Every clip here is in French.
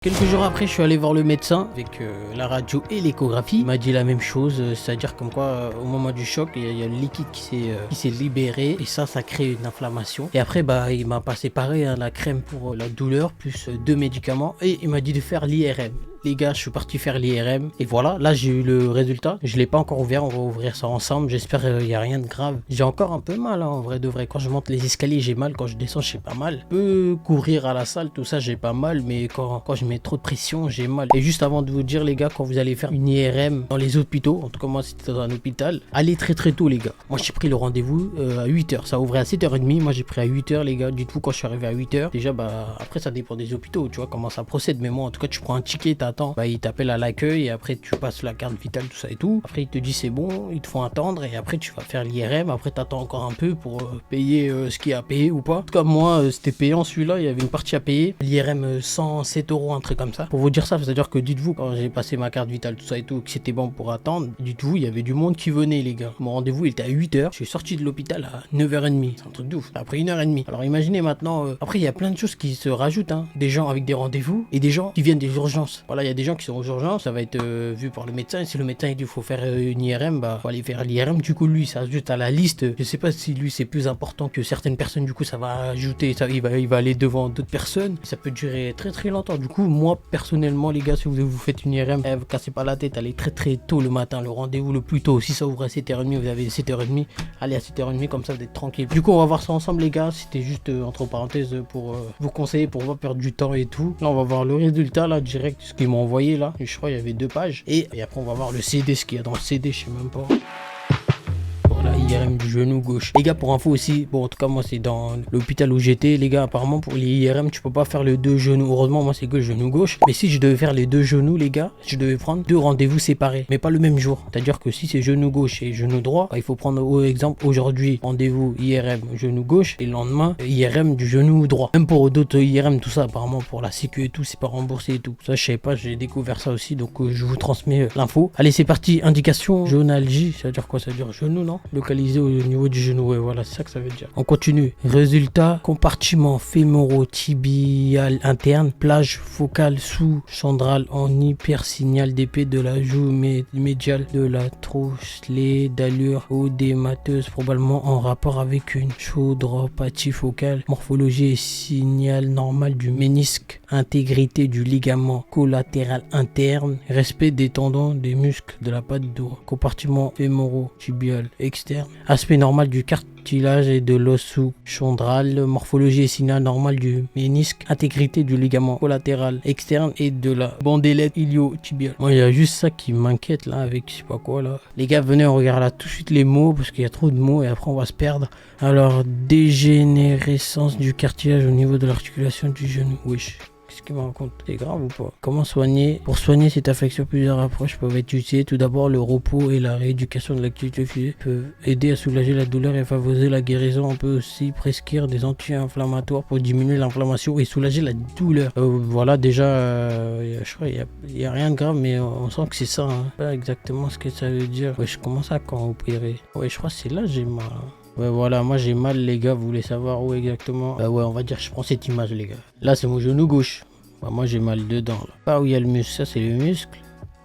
Quelques jours après, je suis allé voir le médecin avec la radio et l'échographie. Il m'a dit la même chose, c'est-à-dire comme quoi au moment du choc, il y a le liquide qui s'est libéré et ça crée une inflammation. Et après, il m'a passé pareil, la crème pour la douleur, plus 2 médicaments et il m'a dit de faire l'IRM. Les gars, je suis parti faire l'IRM et voilà, là j'ai eu le résultat. Je l'ai pas encore ouvert, on va ouvrir ça ensemble. J'espère qu'il n'y a rien de grave. J'ai encore un peu mal en vrai de vrai. Quand je monte les escaliers, j'ai mal. Quand je descends, j'ai pas mal. Je peux courir à la salle, tout ça, j'ai pas mal. Mais quand je mets trop de pression, j'ai mal. Et juste avant de vous dire, les gars, quand vous allez faire une IRM dans les hôpitaux, en tout cas moi c'était dans un hôpital, allez très tôt, les gars. Moi j'ai pris le rendez-vous à 8h. Ça ouvrait à 7h30. Moi j'ai pris à 8h, les gars. Dites-vous, quand je suis arrivé à 8h, déjà, après ça dépend des hôpitaux, tu vois comment ça procède. Mais moi, en tout cas, tu prends un ticket, t'attends. Il t'appelle à l'accueil et après tu passes la carte vitale, tout ça et tout. Après il te dit c'est bon, ils te font attendre et après tu vas faire l'IRM. Après t'attends encore un peu pour payer ce qu'il y a à payer ou pas. En tout cas moi c'était payant celui-là, il y avait une partie à payer. L'IRM 107 €, un truc comme ça. Pour vous dire ça, c'est-à-dire que dites-vous, quand j'ai passé ma carte vitale, tout ça et tout, que c'était bon pour attendre, dites-vous il y avait du monde qui venait, les gars. Mon rendez-vous il était à 8h, je suis sorti de l'hôpital à 9h30. C'est un truc de ouf. Après 1h30. Alors imaginez maintenant, après il y a plein de choses qui se rajoutent, hein. Des gens avec des rendez-vous et des gens qui viennent des urgences. Voilà, il y a des gens qui sont aux urgences, ça va être vu par le médecin. Et si le médecin il dit qu'il faut faire une IRM, faut aller faire l'IRM. Du coup lui ça ajoute à la liste. Je sais pas si lui c'est plus important que certaines personnes, du coup ça va ajouter, il va aller devant d'autres personnes. Ça peut durer très longtemps. Du coup moi personnellement, les gars, si vous faites une IRM, vous cassez pas la tête, allez très tôt le matin, le rendez-vous le plus tôt. Si ça ouvre à 7h30, vous avez 7h30, allez à 7h30, comme ça vous êtes tranquille. Du coup on va voir ça ensemble, les gars. C'était juste entre parenthèses pour vous conseiller, pour pas perdre du temps et tout. Là on va voir le résultat là direct, ce qu'ils m'ont envoyé là. Je crois il y avait 2 pages et après on va voir le CD, ce qu'il y a dans le CD, je sais même pas. Voilà, IRM du genou gauche. Les gars, pour info aussi, bon en tout cas moi c'est dans l'hôpital où j'étais, les gars, apparemment pour les IRM tu peux pas faire les 2 genoux. Heureusement moi c'est que le genou gauche, mais si je devais faire les 2 genoux, les gars, je devais prendre 2 rendez-vous séparés, mais pas le même jour. C'est à dire que si c'est genou gauche et genou droit, il faut prendre au exemple aujourd'hui rendez-vous IRM genou gauche et le lendemain IRM du genou droit. Même pour d'autres IRM, tout ça apparemment pour la sécu et tout, c'est pas remboursé et tout. Ça je sais pas, j'ai découvert ça aussi, donc je vous transmets l'info. Allez c'est parti. Indication jaunalgie, ça veut dire quoi? Ça veut dire genou, non? Localisé au niveau du genou, ouais, voilà, c'est ça que ça veut dire. On continue. Résultat: compartiment fémoro-tibial interne, plage focale sous-chandrale en hypersignal d'épée de la joue médiale de la trochée d'allure odémateuse, probablement en rapport avec une chaudropathie focale. Morphologie et signal normal du ménisque, intégrité du ligament collatéral interne, respect des tendons, des muscles de la patte d'eau. Compartiment fémoro-tibial externe, aspect normal du cartilage et de l'os sous-chondral, morphologie et signal normal du ménisque, intégrité du ligament collatéral externe et de la bandelette iliotibiale. Moi il y a juste ça qui m'inquiète là avec je sais pas quoi là. Les gars, venez, on regarde là tout de suite les mots parce qu'il y a trop de mots et après on va se perdre. Alors, dégénérescence du cartilage au niveau de l'articulation du genou. Wesh. Qu'est-ce qu'il me raconte? C'est grave ou pas? Comment soigner? Pour soigner cette affection, plusieurs approches peuvent être utilisées. Tout d'abord, le repos et la rééducation de l'activité physique peuvent aider à soulager la douleur et favoriser la guérison. On peut aussi prescrire des anti-inflammatoires pour diminuer l'inflammation et soulager la douleur. Voilà, déjà, je crois qu'il n'y a rien de grave, mais on sent que c'est ça. Hein. Pas exactement ce que ça veut dire. Ouais, je commence à quand opérer. Ouais, je crois que c'est là j'ai mal. Ouais, voilà, moi j'ai mal, les gars. Vous voulez savoir où exactement? Ouais, on va dire, je prends cette image, les gars. Là, c'est mon genou gauche. Moi j'ai mal dedans là. Pas où il y a le muscle, ça c'est le muscle.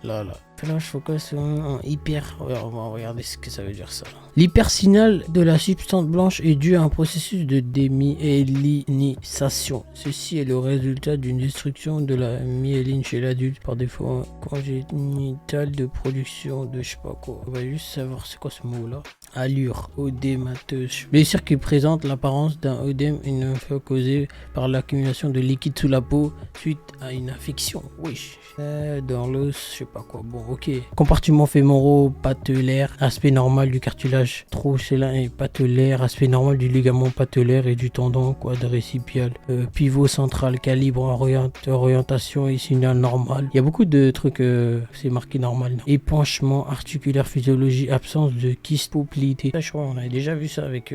Là. Flash focus en hyper. Ouais, on va regarder ce que ça veut dire ça. L'hypersignal de la substance blanche est dû à un processus de démyélinisation. Ceci est le résultat d'une destruction de la myéline chez l'adulte par défaut congénital de production de je sais pas quoi. On va juste savoir c'est quoi ce mot là. Allure odémateuse. Blessure qui présente l'apparence d'un œdème, une fois causée par l'accumulation de liquide sous la peau suite à une infection. Oui. Dans l'os, je sais pas quoi. Bon, ok. Compartiment fémoro-patellaire, aspect normal du cartilage trochélin et patellaire, aspect normal du ligament patellaire et du tendon quadricipial. Pivot central, calibre, orientation et signal normal. Il y a beaucoup de trucs, c'est marqué normal. Non. Épanchement articulaire, physiologie, absence de kyste poplité. Ça, je crois, on avait déjà vu ça avec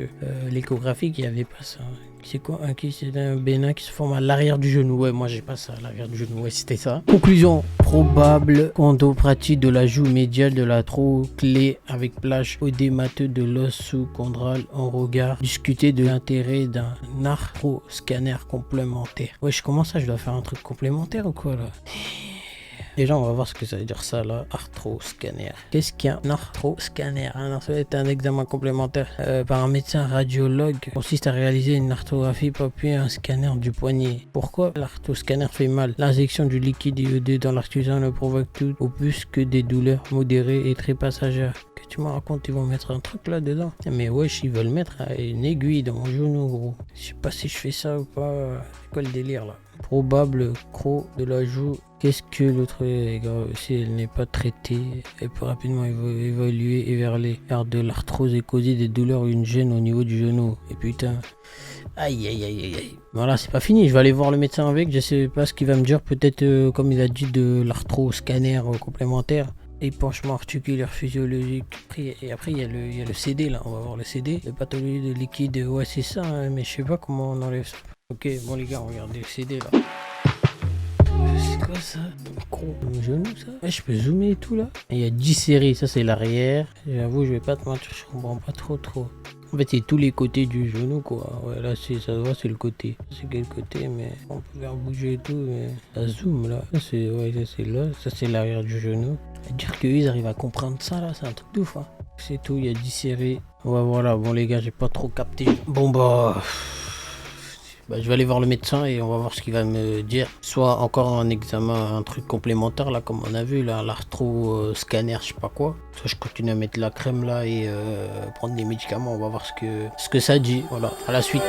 l'échographie, qu'il n'y avait pas ça. C'est quoi un qui? C'est un bénin qui se forme à l'arrière du genou. Ouais, moi j'ai pas ça à l'arrière du genou. Ouais, c'était ça. Conclusion. Probable chondropathie de la joue médiale de la trochlée avec plage odémateux de l'os sous-chondral en regard. Discuter de l'intérêt d'un arthroscanner complémentaire. Wesh, comment ça, je dois faire un truc complémentaire ou quoi là? Déjà, on va voir ce que ça veut dire ça là, arthroscanner. Qu'est-ce qu'un arthroscanner? Ça va être un examen complémentaire par un médecin radiologue. Consiste à réaliser une arthrographie puis un scanner du poignet. Pourquoi l'arthroscanner fait mal? L'injection du liquide iodé dans l'artisan ne provoque tout au plus que des douleurs modérées et très passagères. Que tu me racontes, ils vont mettre un truc là dedans? Mais wesh, ils veulent mettre une aiguille dans mon genou, gros. Je sais pas si je fais ça ou pas. C'est quoi le délire là? Probable croc de la joue. Qu'est-ce que l'autre est grave? Si elle n'est pas traitée, elle peut rapidement évoluer vers de l'arthrose et causer des douleurs ou une gêne au niveau du genou. Et putain, aïe aïe aïe aïe aïe. Voilà, c'est pas fini, je vais aller voir le médecin avec, je sais pas ce qu'il va me dire, peut-être comme il a dit de l'arthroscanner complémentaire. Épanchement articulaire physiologique. Et après, il y a le CD là, on va voir le CD. Le pathologie de liquide, ouais, c'est ça, hein, mais je sais pas comment on enlève ça. Ok, bon les gars, regardez le CD là. C'est quoi ça? Gros, mon genou ça? Ouais, je peux zoomer et tout là. Il y a 10 séries, ça c'est l'arrière. J'avoue, je vais pas te mentir, je comprends pas trop. En fait, c'est tous les côtés du genou quoi. Ouais, là, ça se voit, c'est le côté. C'est quel côté, mais on peut faire bouger et tout, mais ça zoome là. Ça c'est là, ça c'est l'arrière du genou. À dire qu'eux ils arrivent à comprendre ça là, c'est un truc de ouf. Hein. C'est tout, il y a 10 séries. Ouais, voilà, bon les gars, j'ai pas trop capté. Bon bah. Je vais aller voir le médecin et on va voir ce qu'il va me dire. Soit encore un examen, un truc complémentaire là, comme on a vu là, l'arthro-scanner, je sais pas quoi. Soit je continue à mettre la crème là et prendre des médicaments. On va voir ce que ça dit. Voilà, à la suite.